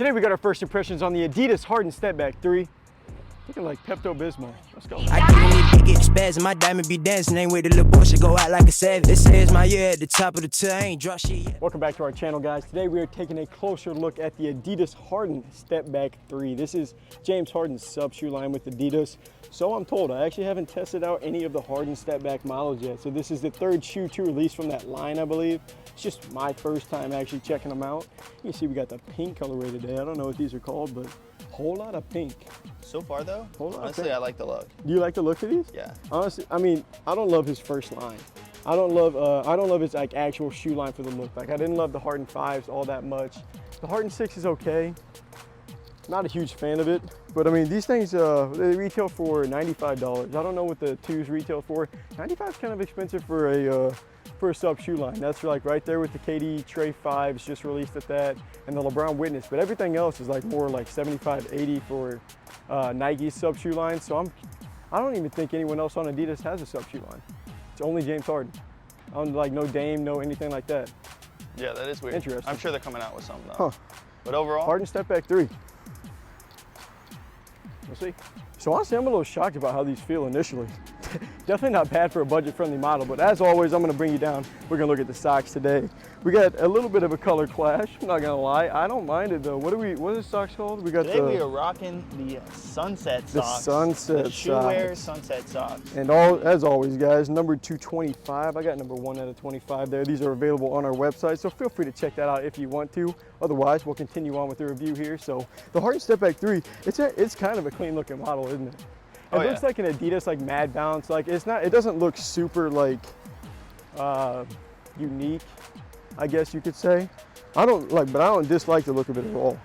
Today we got our first impressions on the Adidas Harden Stepback 3. Looking like Pepto-Bismol. Let's go. I didn't get spaz and my diamond be dancing. Ain't with the little boy should go out like a savage. They say it's my year at the top of the tier. I ain't drop shit yet. Welcome back to our channel, guys. Today we are taking a closer look at the Adidas Harden Stepback 3. This is James Harden's sub shoe line with Adidas. So I'm told. I actually haven't tested out any of the Harden Stepback models yet. So this is the third shoe to release from that line, I believe. It's just my first time actually checking them out. You can see we got the pink colorway today. I don't know what these are called, but whole lot of pink. So far though, honestly, I like the look. Do you like the look of these? Yeah. Honestly, I mean, I don't love his first line. I don't love his like actual shoe line for the look. Like I didn't love the Harden 5s all that much. The Harden 6 is okay. Not a huge fan of it, but I mean, these things, they retail for $95. I don't know what the 2s retail for. $95 is kind of expensive for a sub shoe line. That's like right there with the KD Trey 5s just released at that, and the LeBron Witness, but everything else is like more like $75, $80 for Nike's sub shoe line. So I don't even think anyone else on Adidas has a sub shoe line. It's only James Harden. I don't like no Dame, no anything like that. Yeah, that is weird. Interesting. I'm sure they're coming out with some though. Huh. But overall, Harden Stepback 3. We'll see. So honestly, I'm a little shocked about how these feel initially. Definitely not bad for a budget-friendly model, but as always, I'm gonna bring you down. We're gonna look at the socks today. We got a little bit of a color clash, I'm not gonna lie. I don't mind it though. What are the socks called? We got today we are rocking the sunset socks. The sunset the shoe wear sunset socks. And as always, guys, number 225. I got number 1 out of 25 there. These are available on our website, so feel free to check that out if you want to. Otherwise, we'll continue on with the review here. So the Harden Stepback 3, it's kind of a clean looking model, isn't it? It looks like an Adidas like Mad Bounce. Like it doesn't look super like unique, I guess you could say. But I don't dislike the look of it at all.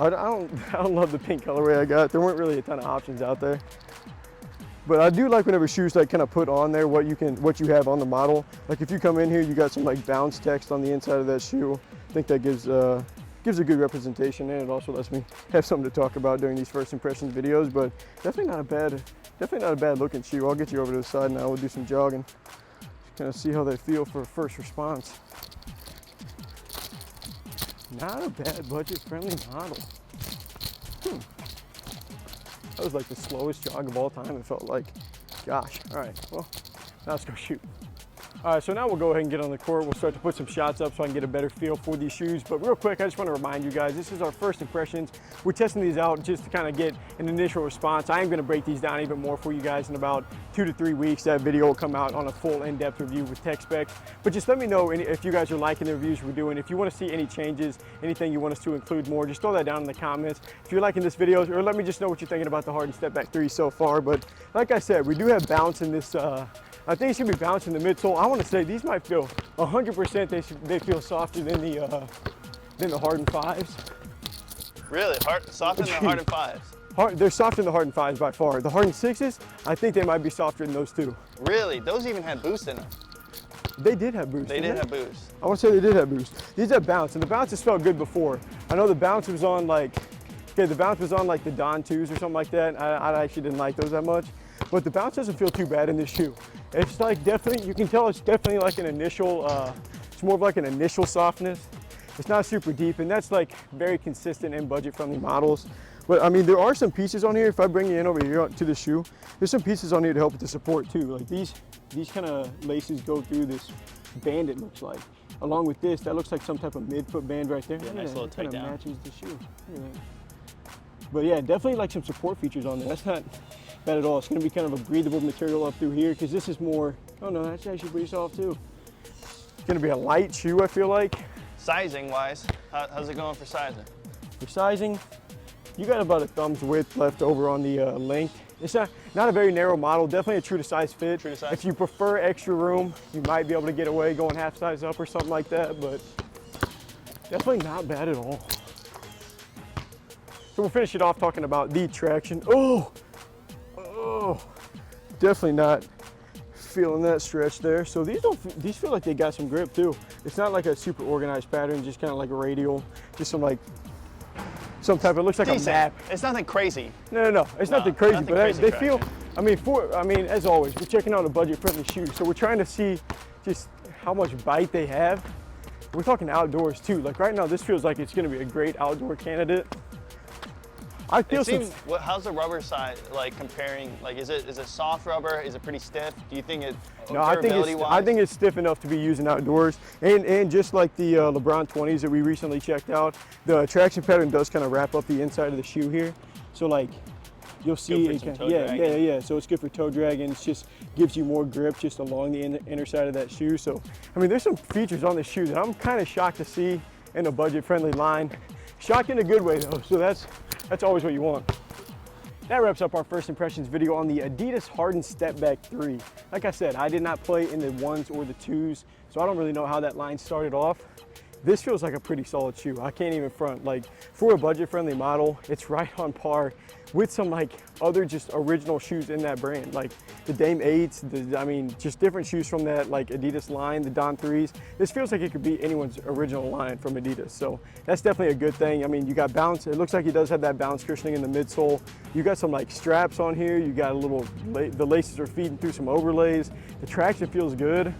I don't love the pink colorway I got. There weren't really a ton of options out there. But I do like whenever shoes like kind of put on there what you have on the model. Like if you come in here, you got some like bounce text on the inside of that shoe. I think that gives a good representation, and it also lets me have something to talk about during these first impressions videos. But definitely not a bad looking shoe. I'll get you over to the side now. We'll do some jogging. Just kind of see how they feel for a first response. Not a bad budget-friendly model. That was like the slowest jog of all time, it felt like. Gosh, all right, well, now let's go shoot. All right, so now we'll go ahead and get on the court. We'll start to put some shots up so I can get a better feel for these shoes. But real quick, I just want to remind you guys, this is our first impressions. We're testing these out just to kind of get an initial response. I am going to break these down even more for you guys in about 2 to 3 weeks. That video will come out on a full in-depth review with tech specs. But just let me know if you guys are liking the reviews we're doing. If you want to see any changes, anything you want us to include more, just throw that down in the comments. If you're liking this video, or let me just know what you're thinking about the Harden Stepback 3 so far. But like I said, we do have bounce in this. I think it should be bouncing the midsole. I want to say these might feel 100%. They feel softer than the Harden 5s. Really, softer than the Harden 5s. They're softer than the Harden 5s by far. The Harden 6s, I think they might be softer than those too. Really, those even had boost in them. They did have boost. They did have boost. I want to say they did have boost. These have bounce, and the bounces felt good before. I know the bounce was on like the Don 2s or something like that. I actually didn't like those that much. But the bounce doesn't feel too bad in this shoe. It's like definitely, you can tell it's definitely like an initial, it's more of like an initial softness. It's not super deep, and that's like very consistent in budget-friendly models. But I mean, there are some pieces on here. If I bring you in over here to the shoe, there's some pieces on here to help with the support too. Like these kind of laces go through this band, it looks like. Along with this, that looks like some type of mid-foot band right there. Yeah, nice little kind of takedown. Matches the shoe. But yeah, definitely like some support features on there. That's not bad at all. It's going to be kind of a breathable material up through here because this is more, oh no, that's actually pretty soft too. It's going to be a light shoe, I feel like. Sizing wise, how's it going for sizing? For sizing, you got about a thumb's width left over on the length. It's not a very narrow model, definitely a true to size fit. True to size. If you prefer extra room, you might be able to get away going half size up or something like that, but definitely not bad at all. So we'll finish it off talking about the traction. Oh, definitely not feeling that stretch there. So these feel like they got some grip too. It's not like a super organized pattern, just kind of like a radial, just some type. It looks like decent. A map. It's nothing crazy. No. It's nothing crazy, nothing but crazy they traction. feel. I mean, as always, we're checking out a budget-friendly shoe, so we're trying to see just how much bite they have. we're talking outdoors too. Like right now, this feels like it's gonna be a great outdoor candidate. I feel how's the rubber side like comparing? Like, is it soft rubber? Is it pretty stiff? Do you think it? No, I think it's stiff enough to be using outdoors. And just like the LeBron 20s that we recently checked out, the traction pattern does kind of wrap up the inside of the shoe here. So like, you'll see it can, yeah. So it's good for toe dragging. It just gives you more grip just along the inner side of that shoe. So I mean, there's some features on this shoe that I'm kind of shocked to see in a budget-friendly line. Shocked in a good way though. So that's always what you want. That wraps up our first impressions video on the Adidas Harden Stepback 3. Like I said, I did not play in the 1s or the 2s, so I don't really know how that line started off. This feels like a pretty solid shoe. I can't even front. Like, for a budget-friendly model, it's right on par with some like other just original shoes in that brand. Like the Dame 8s, I mean, just different shoes from that like Adidas line, the Don 3s. This feels like it could be anyone's original line from Adidas. So that's definitely a good thing. I mean, you got bounce. It looks like it does have that bounce cushioning in the midsole. You got some like straps on here. You got a little, the laces are feeding through some overlays. The traction feels good.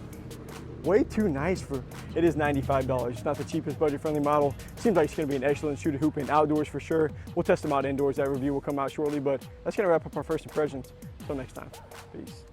Way too nice for, it is $95. It's not the cheapest budget-friendly model. Seems like it's gonna be an excellent shoe to hoop in outdoors for sure. We'll test them out indoors. That review will come out shortly, but that's gonna wrap up our first impressions. Until next time, peace.